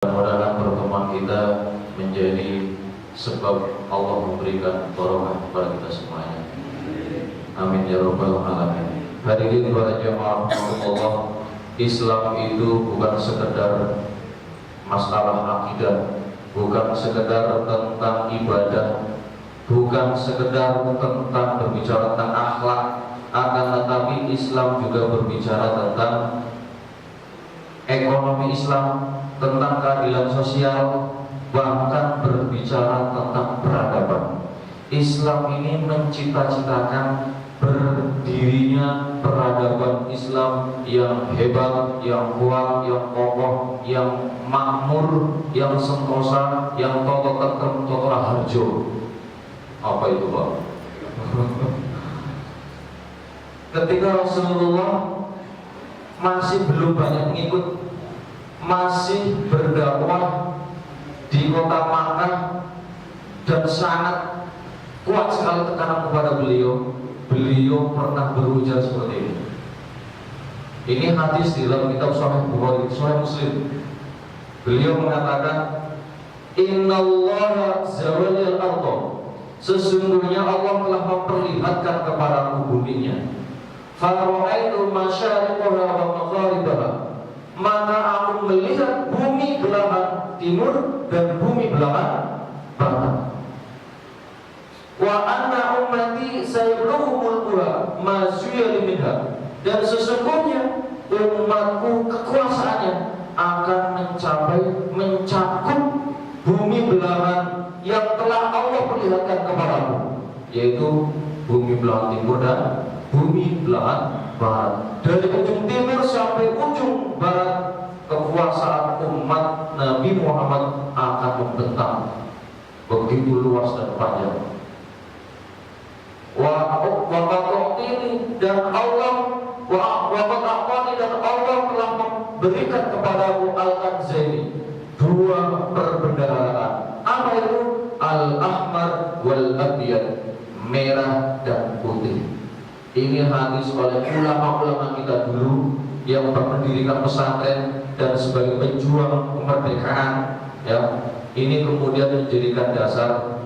Mudah-mudahan pertemuan kita menjadi sebab Allah memberikan barokah kepada kita semuanya. Amin ya rabbal alamin. Hadirin para jamaah Allah, Islam itu bukan sekedar masalah akidah, bukan sekedar tentang ibadah, bukan sekedar tentang berbicara tentang akhlak, akan tetapi Islam juga berbicara tentang ekonomi Islam, tentang keadilan sosial, bahkan berbicara tentang peradaban. Islam ini mencita-citakan berdirinya peradaban Islam yang hebat, yang kuat, yang kokoh, yang makmur, yang sentosa, yang toto tekem, toto harjo. Apa itu, Pak? Ketika Rasulullah masih belum banyak pengikut, masih berdakwah di kota Makkah, dan sangat kuat sekali tekanan kepada beliau. Beliau pernah berujar seperti ini. Ini hadis di dalam kitab Sahih Bukhari, Sahih Muslim. Beliau mengatakan, Innallaha zawalil ardh, sesungguhnya Allah telah memperlihatkan kepadaku buminya. Fara'aitu masyariqaha wa magharibaha, maka aku melihat bumi belahan timur dan bumi belahan barat. Wa anna ummati sayablughul qura ma syuyali minha, dan sesungguhnya umatku kekuasaannya akan mencakup bumi belahan yang telah Allah perlihatkan kepadaku, yaitu bumi belahan timur dan bumi belahan barat. Dari ujung timur sampai ujung barat, kekuasaan umat Nabi Muhammad akan membentang begitu luas dan panjang. Dan Allah dan Allah telah memberikan kepadaku al-kanzaini, dua perbendaharaan. Apa itu? Al-ahmar wal-abyad, merah dan putih. Ini hadis oleh ulama-ulama kita dulu yang mendirikan pesantren dan sebagai pejuang kemerdekaan, ya. Ini kemudian menjadikan dasar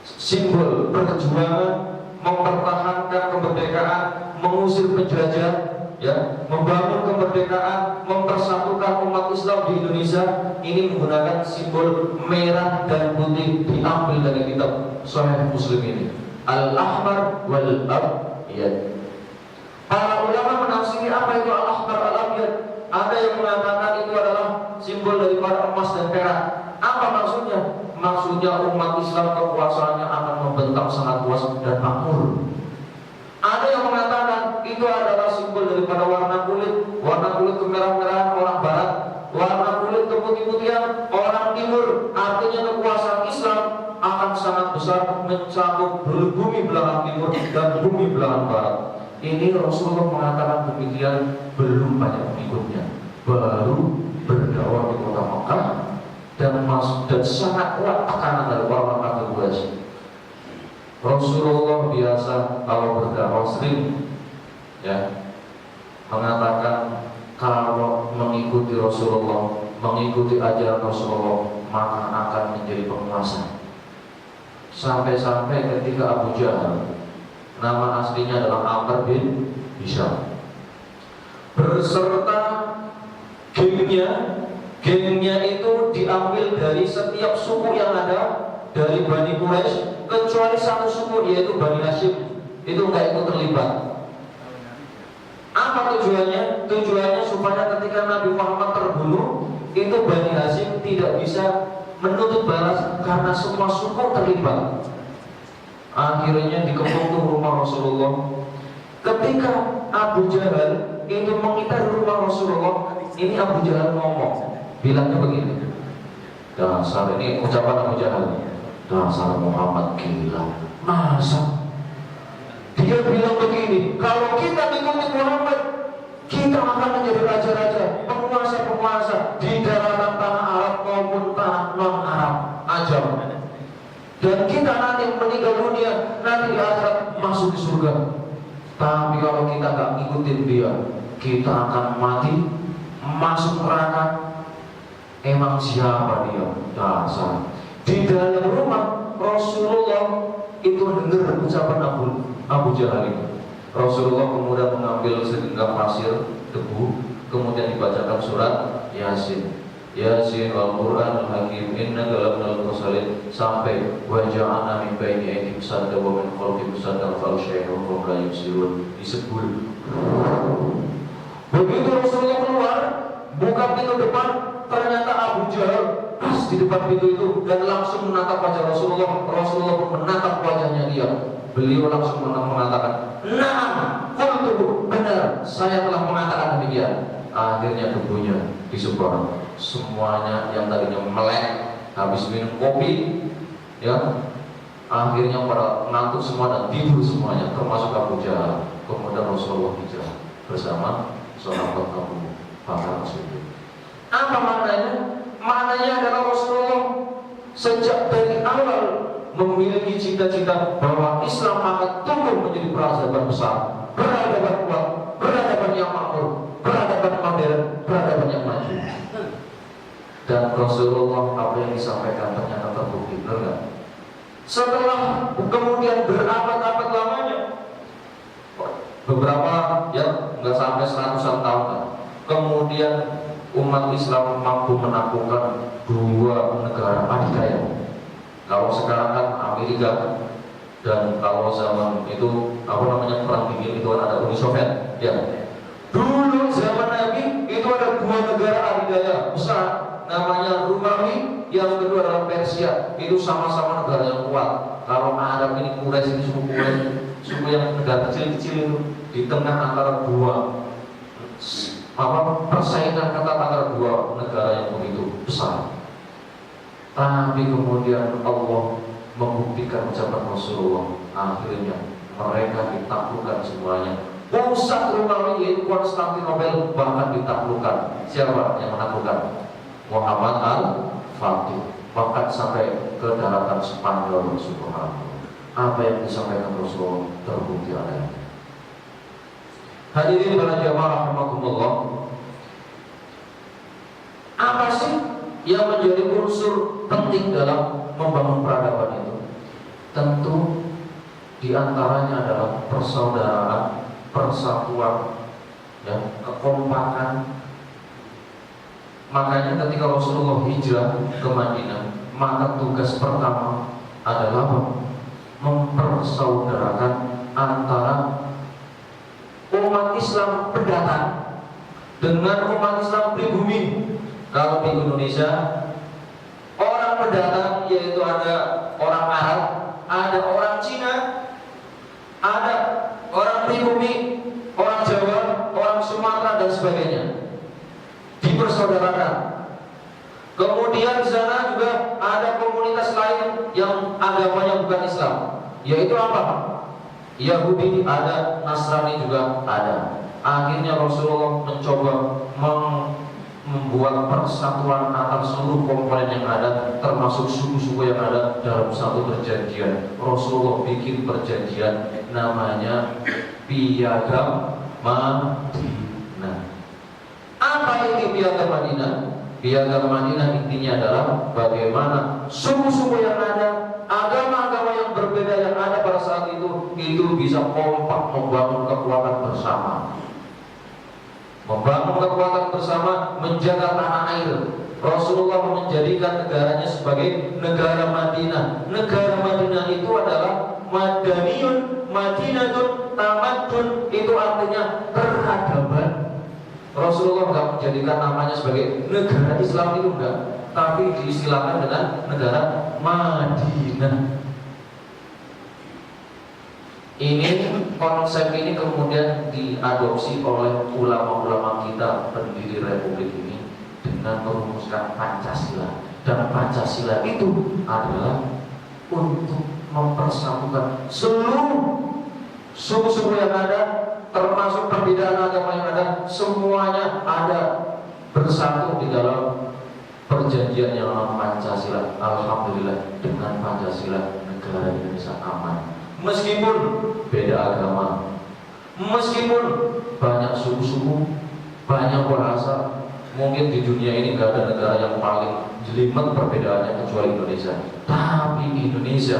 simbol perjuangan mempertahankan kemerdekaan, mengusir penjajah, ya, membangun kemerdekaan, mempersatukan umat Islam di Indonesia. Ini menggunakan simbol merah dan putih, diambil dari kitab Sahih Muslim ini, Al-Ahmar wal-Abyad. Para ulama menafsiri apa itu Al-Ahmar wal-Abyad. Ada yang mengatakan itu adalah simbol daripada emas dan perak. Apa maksudnya? Maksudnya umat Islam kekuasaannya akan membentang sangat luas dan makmur. Ada yang mengatakan itu adalah simbol daripada warna kulit kemerah-merahan orang barat, warna kulit keputih-putihan orang timur. Artinya kekuasaan Islam akan sangat besar, mencakup bumi belahan timur dan bumi belahan barat. Ini Rasulullah mengatakan demikian, belum banyak pengikutnya, baru berdakwah di kota Makkah, dan sangat kuat tekanan dari orang kafir Quraisy. Rasulullah biasa kalau berdakwah sering, ya, mengatakan kalau mengikuti Rasulullah, mengikuti ajaran Rasulullah, maka akan menjadi penguasa. Sampai-sampai ketika Abu Jahal, nama aslinya adalah Amr bin Hisham, beserta gengnya itu diambil dari setiap suku yang ada dari Bani Quraisy, kecuali satu suku, yaitu Bani Hashim. Itu enggak ikut terlibat. Apa tujuannya? Tujuannya supaya ketika Nabi Muhammad terbunuh, itu Bani Hashim tidak bisa menuntut balas karena semua suku terlibat. Akhirnya dikepung rumah Rasulullah. Ketika Abu Jahal itu mengitari rumah Rasulullah, ini Abu Jahal ngomong, bilangnya begini, dasar, ini ucapan Abu Jahal, dasar Muhammad gila. Masa dia bilang begini, kalau kita mengikuti Muhammad, kita akan menjadi raja-raja, penguasa-penguasa di daratan tanah Arab maupun tanah non-Arab, ajam. Dan kita nanti meninggal dunia, nanti di akhirat masuk ke surga. Tapi kalau kita nggak ngikutin dia, kita akan mati, masuk neraka, Emang siapa dia? Dasar. Di dalam rumah Rasulullah itu dengar ucapan Abu Jahal ini. Rasulullah kemudian mengambil segenggam pasir, debu, kemudian dibacakan surat Yasin. Yasin wal-Qur'an al-Hakim innaka laminal mursalin sampai wa ja'alna min baini aydihim sadda wa min khalfihim sadda fa aghshaynahum wa hum la yubsirun. Disebut. Begitu Rasulullah keluar, buka pintu depan, ternyata Abu Jahal pas di depan pintu itu dan langsung menatap wajah Rasulullah. Rasulullah pun menatap wajahnya dia. Beliau langsung mengatakan, "Naam, qultu, benar, saya telah mengatakan demikian." Akhirnya debunya disebar. Semuanya yang tadinya melek, habis minum kopi, ya, akhirnya pada ngantuk semua dan tidur semuanya, termasuk Abu Jahal. Kemudian Rasulullah hijrah bersama sahabat Abu Bakar Siddiq. Apa maknanya? Maknanya adalah Rasulullah sejak dari awal memiliki cita-cita bahwa Islam akan tumbuh menjadi peradaban besar, peradaban kuat, peradaban yang makmur, peradaban modern, peradaban yang maju. Dan Rasulullah apa yang disampaikan ternyata terbukti, benar nggak? Setelah kemudian berabad-abad lamanya, beberapa ya nggak sampai 100-an tahun kan, kemudian umat Islam mampu menaklukkan dua negara adidaya. Kalau sekarang kan Amerika, dan kalau zaman itu apa namanya perang dingin itu kan ada Uni Soviet, ya. Dulu zaman Nabi itu ada dua negara adidaya besar, namanya Romawi, yang kedua adalah Persia. Itu sama-sama negara yang kuat. Kalau Arab ini Quraisy, ini suku Quraisy, suku yang negara kecil-kecil itu di tengah antara dua persaingan ketat antara dua negara yang begitu besar. Tapi kemudian Allah membuktikan ucapan Rasulullah, akhirnya mereka ditaklukkan semuanya. Pusat Romawi yaitu Konstantinopel bahkan ditaklukkan. Siapa yang menaklukkan? Muhammad al-Fatih. Bahkan sampai ke daratan Spanyol. Subhanallah. Apa yang disampaikan Rasulullah terbukti adanya. Hadirin para jamaah rahimakumullah. Apa sih yang menjadi unsur penting dalam membangun peradaban itu? Tentu diantaranya adalah persaudaraan, persatuan, ya, kekompakan. Makanya ketika Rasulullah hijrah ke Madinah, maka tugas pertama adalah mempersaudarakan antara umat Islam pendatang dengan umat Islam pribumi. Kalau di Indonesia, orang pendatang yaitu ada orang Arab, ada orang Cina, ada orang pribumi, orang Jawa, orang Sumatera dan sebagainya. Dipersaudarakan. Kemudian di sana juga ada komunitas lain yang agamanya bukan Islam, yaitu apa? Yahudi ada, Nasrani juga ada. Akhirnya Rasulullah mencoba membuat persatuan antar seluruh komponen yang ada, termasuk suku-suku yang ada dalam satu perjanjian. Rasulullah bikin perjanjian namanya Piagam Madinah. Apa ini Piagam Madinah? Piagam Madinah intinya adalah bagaimana suku-suku yang ada, agama-agama yang berbeda yang ada pada saat itu bisa kompak membangun kekuatan bersama. Membangun kekuatan bersama, menjaga tanah air. Rasulullah menjadikan negaranya sebagai negara Madinah. Negara Madinah itu adalah Madaniyun, Madinatun, Tamadun, itu artinya peradaban. Rasulullah tidak menjadikan namanya sebagai negara Islam itu enggak, tapi diistilahkan dengan negara Madinah. Ini konsep ini kemudian diadopsi oleh ulama-ulama kita pendiri Republik ini dengan merumuskan Pancasila. Dan Pancasila itu adalah untuk mempersatukan seluruh suku-suku yang ada, termasuk perbedaan agama yang ada, semuanya ada bersatu di dalam perjanjian yang namanya Pancasila. Alhamdulillah, dengan Pancasila negara Indonesia aman. Meskipun beda agama, meskipun banyak suku-suku, banyak bahasa, Mungkin di dunia ini nggak ada negara yang paling jelimet perbedaannya kecuali Indonesia. Tapi Indonesia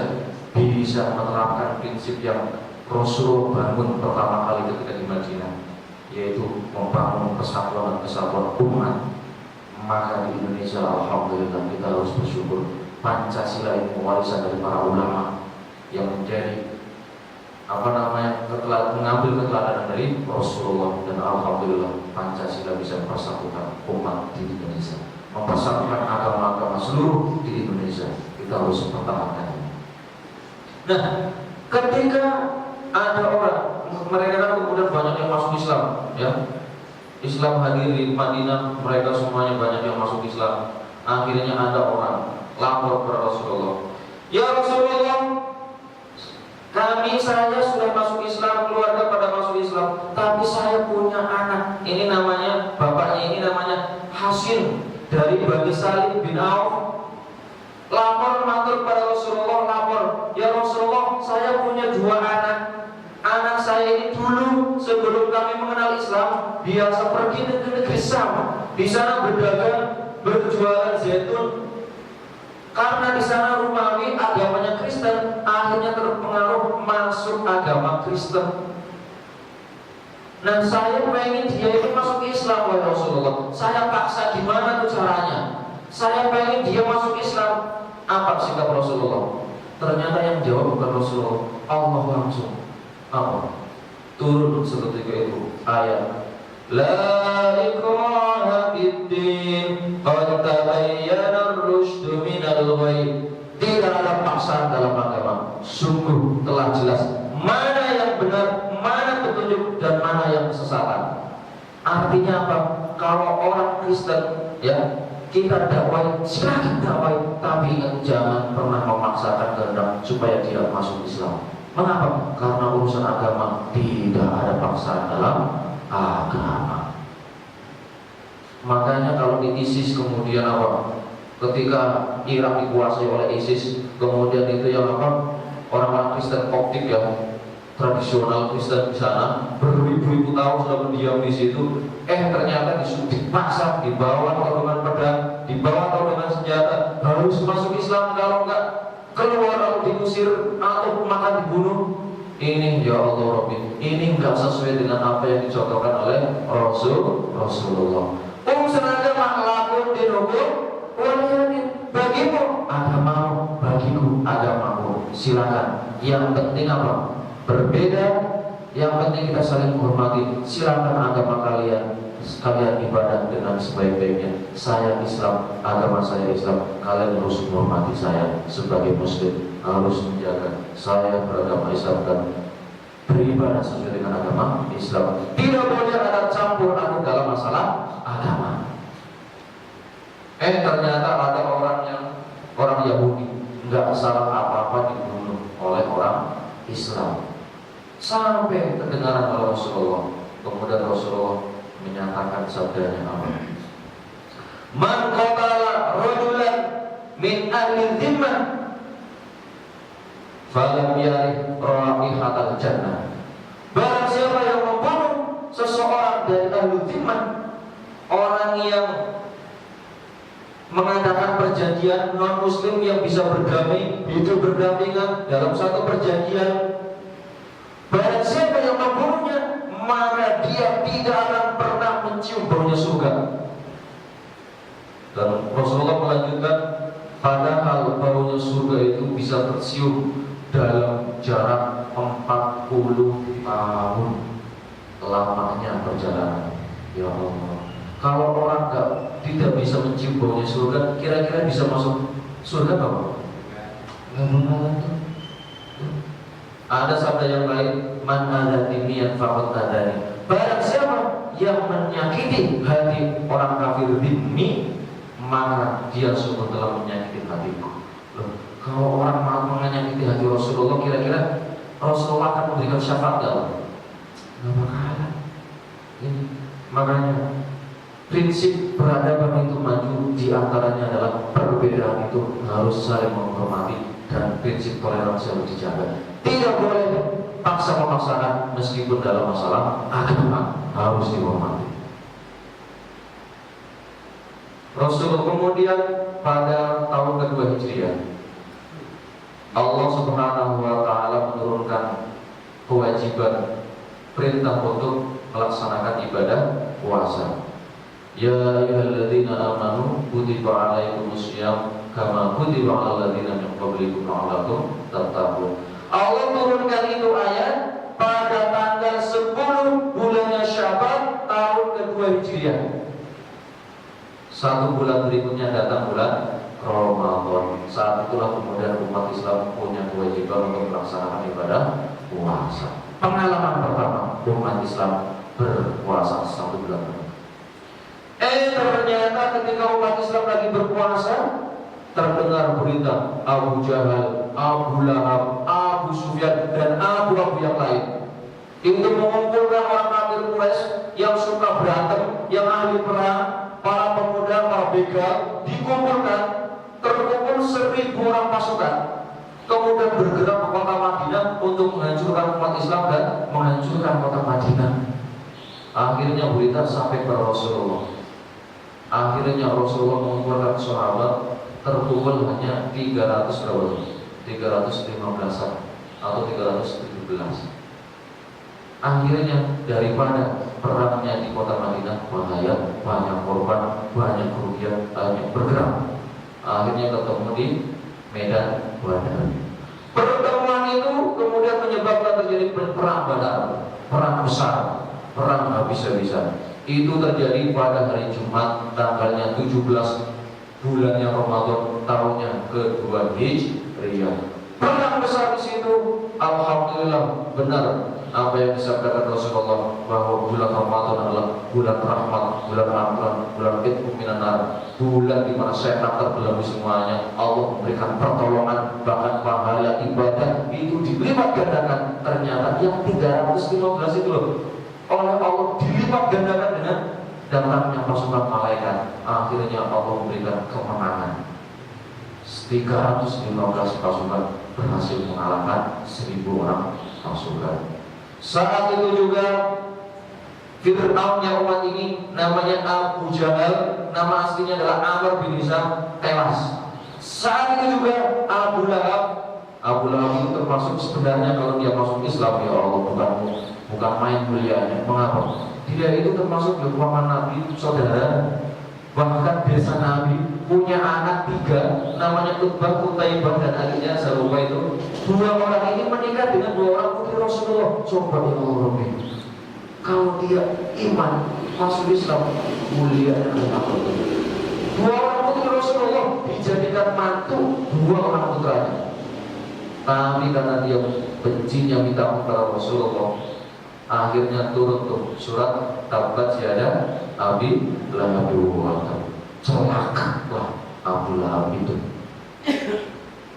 bisa menerapkan prinsip yang Rasulullah bangun pertama kali ketika di Madinah, yaitu membangun persatuan dan kesatuan umat. Maka di Indonesia alhamdulillah kita harus bersyukur Pancasila ini warisan dari para ulama yang menjadi mengambil keteladanan dari Rasulullah, dan alhamdulillah Pancasila bisa mempersatukan umat di Indonesia, mempersatukan agama-agama seluruh di Indonesia. Kita harus mempertahankan. Nah, ketika ada orang, mereka kan kemudian banyak yang masuk Islam, ya. Islam hadir di Madinah, mereka semuanya banyak yang masuk Islam. Akhirnya ada orang lapor kepada Rasulullah, ya Rasulullah, saya sudah masuk Islam, keluarga pada masuk Islam, tapi saya punya anak. Ini namanya, bapaknya ini namanya Hasim dari Bani Salim bin Auf. Lapor matur pada Rasulullah, lapor, ya Rasulullah, saya punya 2 anak. Anak saya ini dulu sebelum kami mengenal Islam biasa pergi ke negeri Syam, di sana berdagang, berjualan zaitun. Karena di sana Romawi, agamanya Kristen, akhirnya terpengaruh masuk agama Kristen. Nah, saya pengen dia itu masuk Islam, wahai Rasulullah. Saya paksa, gimana tuh caranya? Saya pengen dia masuk Islam. Apa sikap Rasulullah? Ternyata yang jawab bukan Rasulullah, Allah langsung. Apa? Turun seketika itu ayat La ikraha fid-din qad tabayyana ar-rusydu minal ghayy. Tidak ada paksaan dalam agama. Sungguh telah jelas mana yang benar, mana petunjuk, dan mana yang kesesatan. Artinya apa? Kalau orang Kristen, ya, kita dakwai, silakan dakwai, tapi jangan pernah memaksakan kehendak supaya dia masuk Islam. Mengapa? Karena urusan agama tidak ada paksaan dalam agama. Makanya kalau di ISIS kemudian apa? Ketika Irak dikuasai oleh ISIS, kemudian itu yang apa? Orang-orang Kristen Koptik ya, tradisional Kristen di sana beribu-ribu tahun sudah berdiam di situ. Ternyata dipaksa, dibawa atau dengan pedang, dibawa atau dengan senjata, harus masuk Islam, kalau enggak keluar atau diusir atau maka dibunuh. Ini ya Allah Rabbi, ini enggak sesuai dengan apa yang dicontohkan oleh Rasulullah. Urusan agama lakun dinukum waliyadin, bagimu agamamu, bagiku agamamu. Silakan. Yang penting apa? Berbeda. Yang penting kita saling menghormati. Silakan agama kalian ibadah dengan sebaik-baiknya. Saya Islam, agama saya Islam, kalian harus menghormati saya sebagai Muslim, harus menjaga saya beragama Islam dan beribadah sesuai dengan agama Islam. Tidak boleh ada campur aduk dalam masalah agama. Ternyata ada orang Yahudi nggak salah apa-apa dibunuh oleh orang Islam. Sampai kedengaran oleh Rasulullah. Kemudian Rasulullah menyatakan sabdanya apa? Man qatala rajulan min ahli dhimmah falam yarih raihatal jannah. Barang siapa yang membunuh seseorang dari ahli dhimmah, orang yang mengadakan perjanjian non-muslim yang bisa berdamai, hidup berdampingan dalam satu perjanjian, barang siapa yang membunuhnya, maka dia tidak akan pernah mencium baunya surga. Dan Rasulullah melanjutkan, padahal baunya surga itu bisa tercium dalam jarak 40 tahun lamanya perjalanan. Ya Allah, kalau orang tidak bisa mencium baunya surga, kira-kira bisa masuk surga nggak? Nggak benar. Ada sabda yang lain, man adani yang faqad adani. Barang siapa yang menyakiti hati orang kafir dhimmi, maka dia sungguh telah menyakiti hatiku. Loh, kalau orang mau menyakiti hati Rasulullah, kira-kira Rasulullah akan memberikan syafaat nggak? Nggak bakalan. Ini makanya prinsip peradaban itu maju, diantaranya adalah perbedaan itu harus saling menghormati dan prinsip toleransi harus dijaga. Tidak boleh paksa-memaksakan meskipun dalam masalah agama harus dihormati. Rasulullah. Kemudian pada tahun kedua Hijriah, Allah Subhanahu wa taala menurunkan kewajiban perintah untuk melaksanakan ibadah puasa. Ya ayyuhalladzina amanu kutiba alaikumusiyam kama kutiba alal ladzina min qablikum la'allakum tattaqun. Allah turunkan itu ayat pada tanggal 10 bulannya Sya'ban tahun kedua Hijriah. Satu bulan berikutnya datang bulan Ramadan. Saat itulah kemudian umat Islam punya kewajiban untuk melaksanakan ibadah puasa. Pengalaman pertama umat Islam berpuasa 1 bulan. Ternyata ketika umat Islam lagi berpuasa, terdengar berita Abu Jahal, Abu Lahab, Abu Sufyan dan abu-abu yang lain itu mengumpulkan orang kafir Quraisy yang suka berantem, yang ahli perang, para pemuda, para begal, dikumpulkan, terkumpul 1.000 orang pasukan, kemudian bergerak ke kota Madinah untuk menghancurkan umat Islam dan menghancurkan kota Madinah. Akhirnya berita sampai ke Rasulullah. Akhirnya Rasulullah mengumpulkan sahabat, terkumpul hanya 315-an atau 317. Akhirnya daripada perangnya di kota Madinah bahaya, banyak korban, banyak kerugian, banyak bergerak. Akhirnya ketemu di Medan Badar. Pertemuan itu kemudian menyebabkan terjadi perang Badar, perang besar, perang habis-habisan. Itu terjadi pada hari Jumat tanggalnya 17 bulannya Ramadan tahunnya kedua Hijriah. Perang besar di situ. Alhamdulillah benar apa yang disabdakan Rasulullah bahwa bulan Ramadan adalah bulan rahmat, bulan amran, bulan itqu minan nar, bulan di mana setan terbelenggu semuanya. Allah memberikan pertolongan, bahkan pahala ibadah itu dilipat gandakan. Ternyata yang 315 itu loh oleh Allah dilipat gandakan dengan datangnya pasukan malaikat. Akhirnya Allah memberikan kemenangan. 315 pasukan berhasil mengalahkan 1.000 orang pasukan. Saat itu juga Fir'aunnya umat ini namanya Abu Jahal, nama aslinya adalah Amr bin Hisham, tewas. Saat itu juga Abu Lahab. Abu Lahab itu termasuk sebenarnya kalau dia masuk Islam, ya Allah, bukan main mulianya. Mengapa? Dia itu termasuk paman Nabi, saudara, bahkan desa Nabi, punya anak 3, namanya Utbah, Utaibah dan adiknya Zaluba itu. 2 orang ini menikah dengan 2 orang putri Rasulullah. Coba ya Allah, kalau dia iman masuk Islam, mulianya kenapa? 2 orang putri Rasulullah dijadikan mantu 2 orang putranya. Tapi karena dia bencinya minta kepada Rasulullah, akhirnya turun tuh surat Tabbat Yada Abi Lahab wa Tab. Celakalah Abu Lahab itu.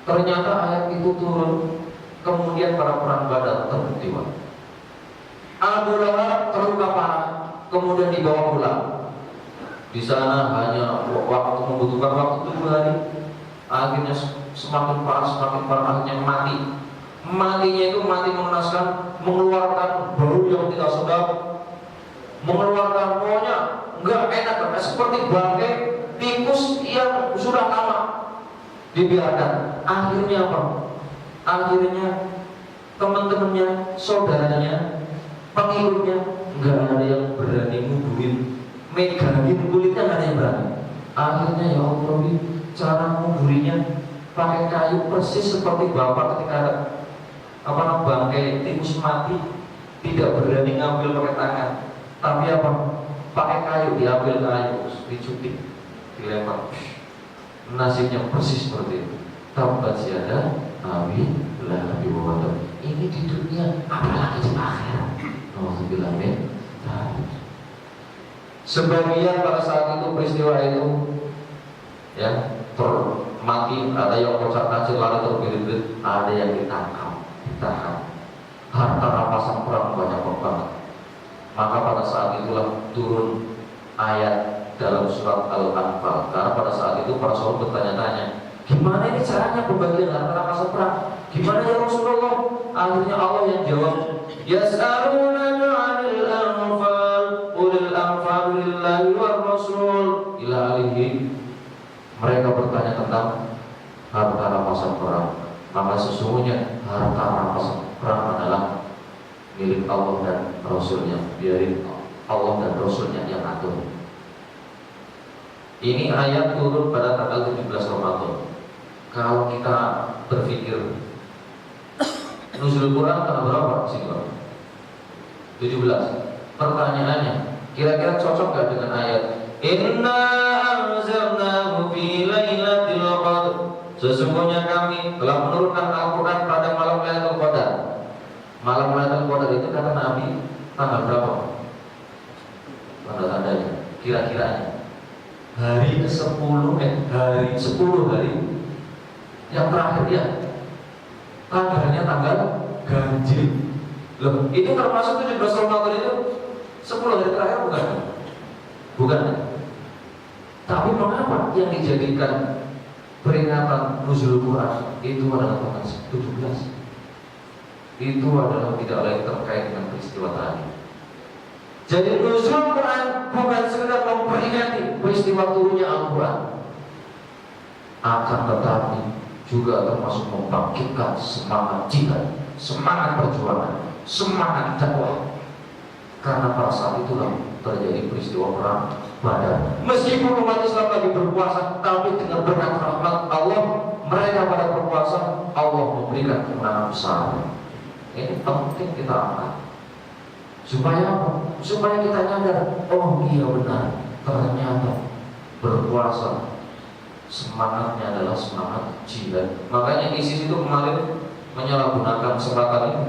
Ternyata ayat itu turun, kemudian para perang Badar terhenti. Abu Lahab terluka parah, kemudian dibawa pulang. Di sana hanya membutuhkan waktu 7 hari. Akhirnya semakin parah, akhirnya mati. Matinya itu mati mengenaskan, mengeluarkan bau yang tidak sedap, mengeluarkan pokoknya nggak enak, seperti bangkai tikus yang sudah lama dibiarkan. Akhirnya apa? Akhirnya teman-temannya, saudaranya, pengikutnya nggak ada yang berani nguburin, megangin kulitnya nggak ada yang berani. Akhirnya ya Allah, cara nguburinya pakai kayu persis seperti bapak ketika ada bangkai tikus mati, tidak berani ngambil pakai tangan, tapi apa? Pakai kayu, diambil kayu, dicutik, dilempar. Nasibnya persis seperti itu. Tabbat yada Abi Lahab wa Tab. Ini di dunia, apalagi di akhirat. Alhamdulillah. Sebagian pada saat itu peristiwa itu ya mati, ada yang kocar kacir lari terbirit-birit, ada yang ditangkap, ditahan. Harta rampasan perang banyak banget. Maka pada saat itulah turun ayat dalam surat Al-Anfal. Karena pada saat itu para sahabat bertanya-tanya, gimana ini caranya pembagian harta rampasan perang? Gimana ya Rasulullah? Akhirnya Allah yang jawab, yas'alunaka 'anil anfal, qulil anfalu lillahi war rasul ila alihi. Mereka bertanya tentang harta rampasan perang. Maka sesungguhnya harta rampasan perang adalah milik Allah dan Rasulnya. Biarin Allah dan Rasulnya yang atur. Ini ayat turun pada tanggal 17 Ramadan. Kalau kita berpikir nuzul Quran tanggal berapa sih Pak? 17. Pertanyaannya, kira-kira cocok gak dengan ayat Inna anzalnahu fi lailatul qadr. Sesungguhnya kami telah menurunkan Al-Quran pada malam Lailatul Qadar. Malam Lailatul Qadar itu kata Nabi tanggal berapa? Tanda-tandanya, kira-kiranya hari ke-10, hari 10 hari yang terakhir ya. Tanggalnya tanggal ganjil. Loh, itu termasuk 17 Ramadan itu 10 hari terakhir bukan? Bukan. Tapi mengapa yang dijadikan peringatan nuzul Quran itu adalah tanggal 17? Itu adalah tidak lain terkait dengan peristiwa tadi. Jadi nuzul Quran bukan sekedar memperingati peristiwa turunnya Al-Quran, akan tetapi juga termasuk membangkitkan semangat jihad, semangat perjuangan, semangat dakwah. Karena pada saat itulah terjadi peristiwa perang Badar. Meskipun umat Islam lagi berpuasa, tapi dengan berkat rahmat Allah, mereka pada berpuasa, Allah memberikan kemenangan besar. Ini penting kita angkat. Supaya apa? Supaya kita nyadar, oh iya benar, ternyata berpuasa semangatnya adalah semangat jihad. Makanya ISIS itu kemarin menyalahgunakan kesempatan ini,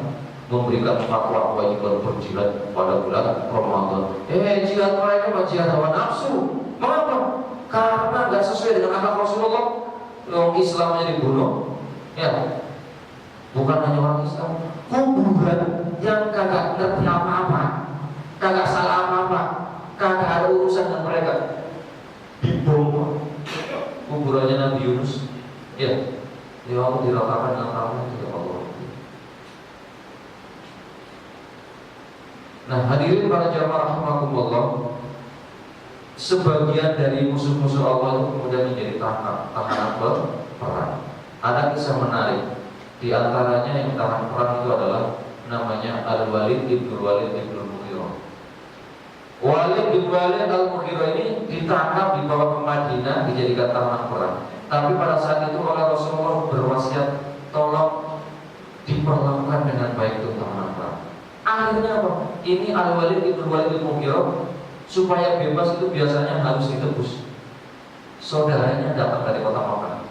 memberikan fatwa kewajiban berjihad pada bulan Ramadan. Jihad mereka mah jihad hawa nafsu. Mengapa? Karena nggak sesuai dengan akhlak Rasulullah. Orang Islamnya dibunuh, ya. Bukan hanya orang Islam, kuburan yang kagak ngerti apa-apa, kagak salah apa-apa, kagak ada urusan dengan mereka, dibom. Kuburannya Nabi Yunus, ya, Allah diratakan dengan tangan tidak Allah. Nah, hadirin para jamaah rahimakumullah, sebagian dari musuh-musuh Allah itu kemudian menjadi tahanan perang. Ada kisah menarik. Di antaranya yang tahan perang itu adalah namanya Al-Walid bin Walid bin Mughirah. Walid bin Walid Al-Mughirah ini ditangkap, dibawa ke Madinah, dijadikan tahanan perang. Tapi pada saat itu oleh Rasulullah berwasiat, tolong diperlakukan dengan baik untuk tahanan perang. Akhirnya apa? Ini Al-Walid bin Walid bin Mughirah supaya bebas itu biasanya harus ditebus. Saudaranya datang dari kota Makkah.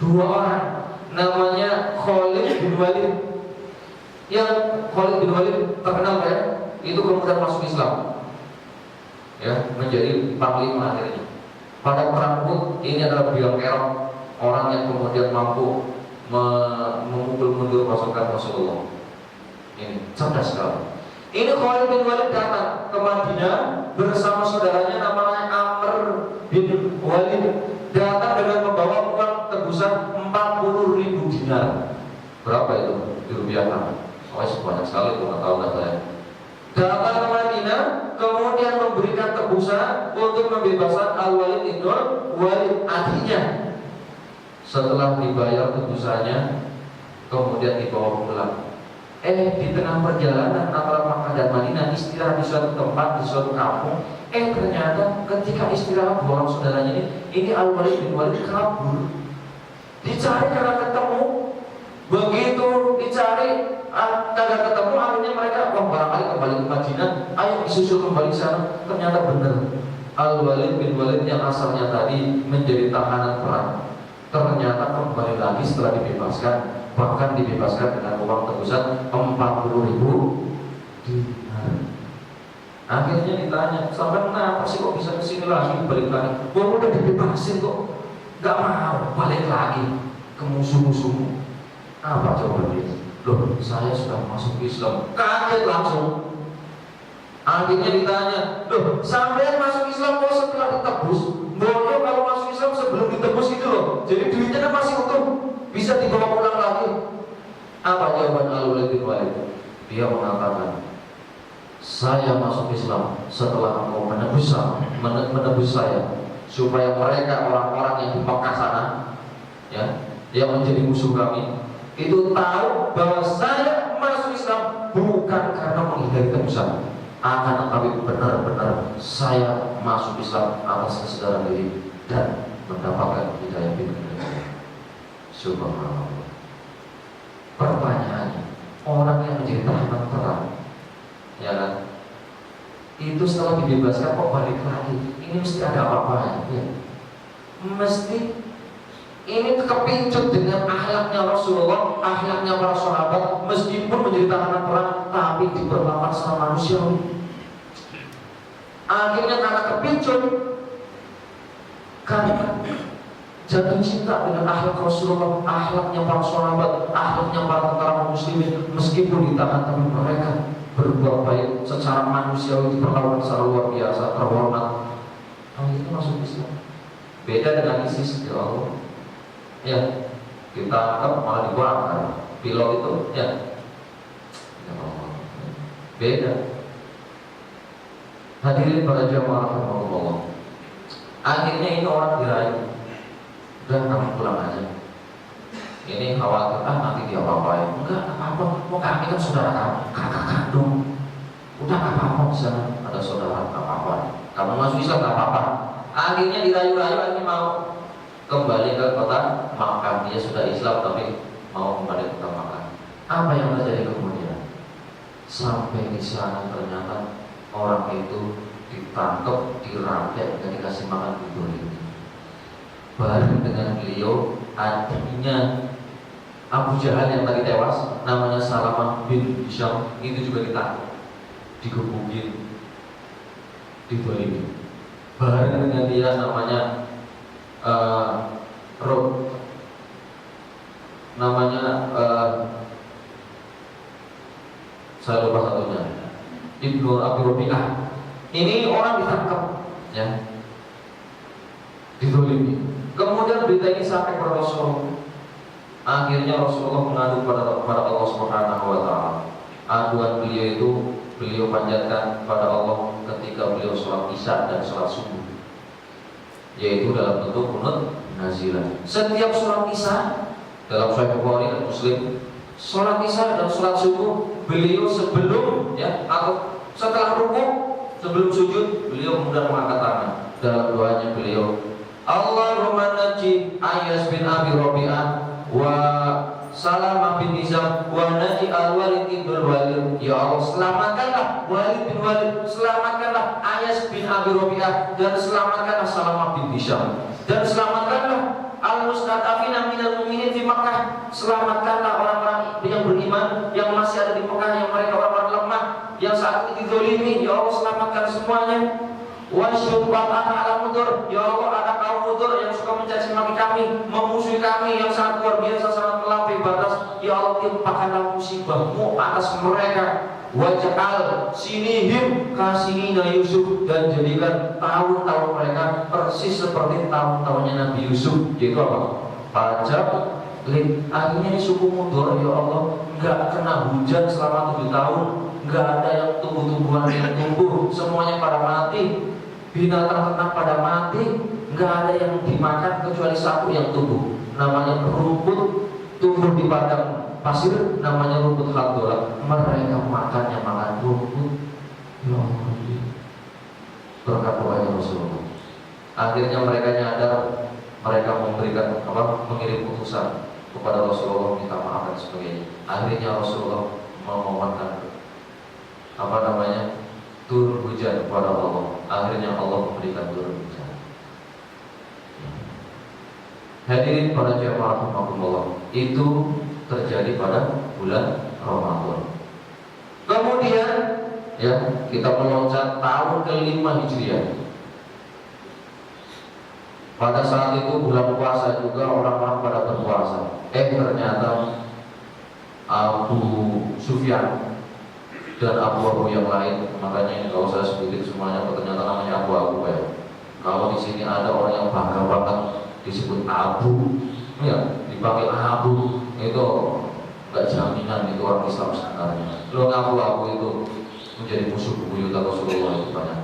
2 orang, namanya Khalid bin Walid. Yang Khalid bin Walid terkenal ya, itu kemudian masuk Islam, ya, menjadi panglima akhirnya. Pada perang Uhud ini adalah biang kerok, orang yang kemudian mampu memukul mundur pasukan Rasulullah. Ini cerdas sekali. Ini Khalid bin Walid datang ke Madinah bersama saudaranya namanya Amr bin Walid. Datang dengan membawa uang tebusan 40.000 dinar. Berapa itu dirupiahkan? Oh, banyak sekali, itu nggak tahu dah saya. Datang ke Madinah, kemudian memberikan tebusan untuk membebaskan Al-Walid bin Walid adiknya. Setelah dibayar tebusannya, kemudian dibawa pulang. Di tengah perjalanan antara Makkah dan Madinah, istirahat di suatu tempat, di suatu kampung. Ternyata ketika istirahat 2 orang saudaranya ini Al-Walid bin Walid kabur. Dicari karena ketemu. Begitu dicari, kagak ketemu, akhirnya mereka barangkali kembali ke Madinah. Ayo disusul kembali ke sana. Ternyata benar, Al-Walid bin Walid yang asalnya tadi menjadi tahanan perang, ternyata kembali lagi setelah dibebaskan. Bahkan dibebaskan dengan uang tebusan 40.000 dinar. Akhirnya ditanya, sampai kenapa sih kok bisa kesini lagi, balik lagi? Wah, udah dibebasin kok, gak mau balik lagi ke musuh-musuhmu. Apa jawaban dia? Loh, saya sudah masuk Islam. Kaget langsung. Akhirnya ditanya, loh, sampai masuk Islam kok setelah ditebus? Boleh kalau masuk Islam sebelum ditebus itu loh. Jadi duitnya kan masih utuh, bisa dibawa pulang lagi. Apa jawaban Al-Walid bin Walid? Dia mengatakan, saya masuk Islam setelah engkau menebus saya supaya mereka orang-orang yang di Mekah sana, ya, yang menjadi musuh kami, itu tahu bahwa saya masuk Islam bukan karena menghindari kemusuhan, akan tetapi benar-benar saya masuk Islam atas kesadaran diri dan mendapatkan hidayah bin Subhanallah. Pertanyaannya, orang yang menjadi tahanan perang, ya kan, itu setelah dibebaskan kok balik lagi, ini mesti ada apa-apanya, ya. Mesti ini kepincut dengan akhlaknya Rasulullah, akhlaknya para sahabat, meskipun menjadi tahanan perang, tapi diperlakukan sama manusiawi. Akhirnya karena kepincut, karena jatuh cinta dengan akhlak Rasulullah, akhlaknya para sahabat, akhlaknya para tentara muslimin, meskipun ditahan tapi mereka berbuat baik secara manusiawi, diperlakukan secara luar biasa, terhormat. Akhirnya masuk Islam. Beda dengan ISIS, ya Allah. Ya, kita anggap malah dibakar. Pilot itu, ya Allah. Beda. Hadirin para jamaah rahimahullah. Akhirnya ini orang dirayu, udah kamu pulang aja. Ini khawatir, nanti dia apa-apain. Enggak apa-apa, mau kami kan saudara kamu, kakak kandung. Udah gak apa-apa di sana, ada saudara, gak apa-apa. Kamu masuk Islam gak apa-apa. Akhirnya dirayu-rayu, akhirnya mau kembali ke kota Makkah. Dia sudah Islam tapi mau kembali ke kota Makkah. Apa yang terjadi kemudian? Sampai di sana ternyata orang itu ditangkap, dirantai, dan dikasih makan bubur ini. Bareng dengan beliau adiknya Abu Jahal yang tadi tewas, namanya Salamah bin Hisham, itu juga ditangkap, digebukin, dibalik. Bareng dengan dia namanya saya lupa satunya, Ibnu Abi Rabi'ah. Ini orang ditangkap, ya, dizalimi. Kemudian berita ini sampai kepada Rasulullah. Akhirnya Rasulullah mengadu kepada Allah Subhanahu wa taala. Aduan beliau itu beliau panjatkan pada Allah ketika beliau sholat Isya dan sholat subuh, yaitu dalam bentuk qunut nazilah. Setiap sholat Isya dalam Sahih Bukhari dan Muslim, sholat Isya dan sholat subuh, beliau sebelum, ya, atau setelah rukuk, sebelum sujud, beliau kemudian mengangkat tangan. Dalam doanya beliau, Allahumma najji Ayyas bin Abi Rabi'ah wa Salamah bin Hisham wa najji al-Walid bin Walid. Ya Allah, selamatkanlah Walid bin Walid, selamatkanlah Ayyas bin Abi Rabi'ah, dan selamatkanlah Salamah bin Hisham, dan selamatkanlah al-mustad'afina minal mu'minin di Makkah. Selamatkanlah orang-orang yang beriman yang masih ada di Makkah, yang mereka orang-orang lemah yang saat ini dizalimi. Ya Allah, selamatkan semuanya. Wasyubat ala mudur. Ya Allah, ada kaum mudur yang suka mencaci maki kami, memusuhi kami yang sangat luar biasa, sangat melampaui batas. Ya Allah, timpakanlah musibahmu atas mereka. Waj'al sinihim kasinina Yusuf, dan jadikan tahun-tahun mereka persis seperti tahun-tahunnya Nabi Yusuf. Yaitu apa? Pajak. Akhirnya suku mudur, ya Allah, nggak kena hujan selama 7 tahun, nggak ada yang tumbuh-tumbuhan yang tumbuh, semuanya pada mati. Binatang ternak pada mati, nggak ada yang dimakan kecuali satu yang tumbuh, namanya rumput, tumbuh di padang pasir, namanya rumput khaldora. Mereka makannya makan rumput. Ya Allah, berkat doanya Rasulullah. Akhirnya mereka nyadar, mereka memberikan mengirim utusan kepada Rasulullah minta maaf dan sebagainya. Akhirnya Rasulullah memohonkan turun hujan kepada Allah. Akhirnya Allah memberikan turun hujan. Hadirin para jamaah rahimakumullah, itu terjadi pada bulan Ramadan. Kemudian, ya, kita meloncat tahun ke-5 Hijriah. Pada saat itu bulan puasa juga, orang-orang pada berpuasa. Ternyata Abu Sufyan dan abu-abu yang lain, makanya kalau saya sebutin semuanya, ternyata namanya abu-abu ya. Kalau di sini ada orang yang bangga banget disebut abu, ya, dipanggil abu, itu nggak jaminan itu orang Islam sebenarnya. Lo ngaku-ngaku itu menjadi musuh bebuyutan Rasulullah itu banyak.